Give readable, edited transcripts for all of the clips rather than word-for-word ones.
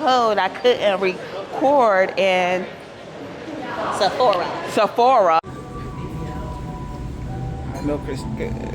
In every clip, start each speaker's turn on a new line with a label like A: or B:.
A: code, I couldn't record in Sephora. Milk is good.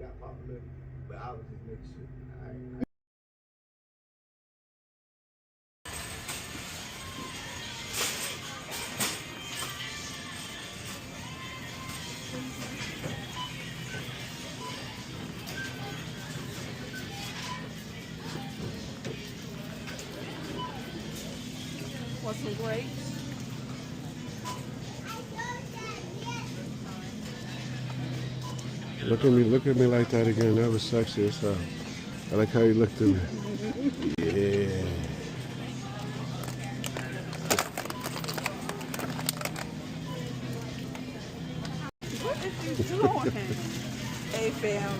B: got popular, but I was just making sure.
A: Want some grapes?
C: Look at me like that again. That was sexy as hell. I like how you looked at me. Yeah.
A: What is you doing? Hey fam,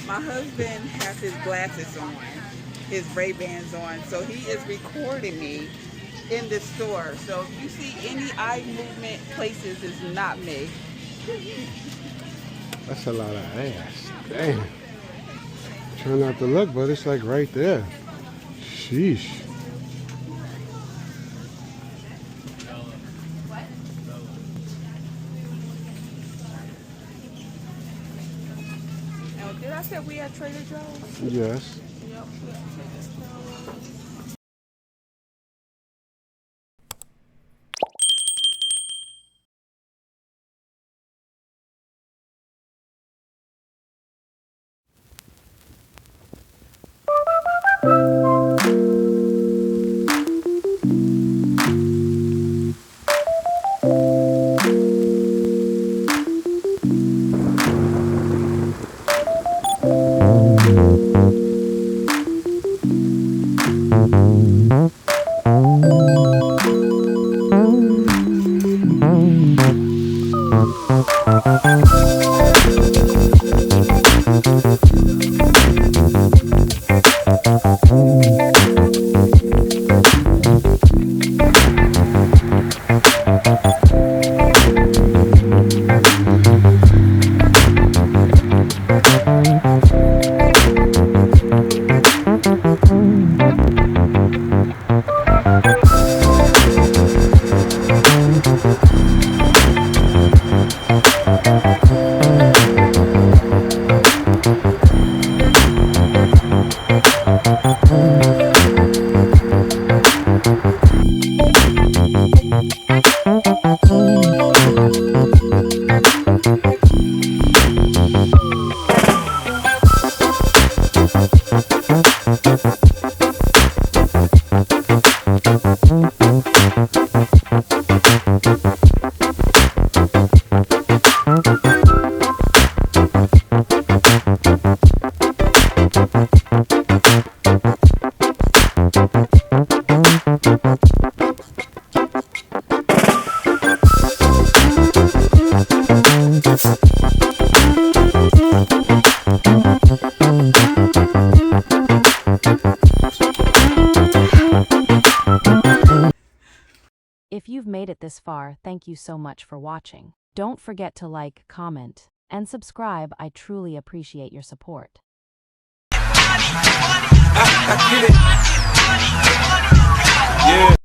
A: my husband has his glasses on, his Ray-Bans on, so he is recording me in the store. So if you see any eye movement places, it's not me.
C: That's a lot of ass. Damn. Try not to look, but it's like right there. Sheesh.
A: Now, did I say we at Trader Joe's?
C: Yes.
A: Yep, we at Trader Joe's.
D: If you've made it this far, thank you so much for watching. Don't forget to like, comment, and subscribe. I truly appreciate your support.
E: I get it. Yeah.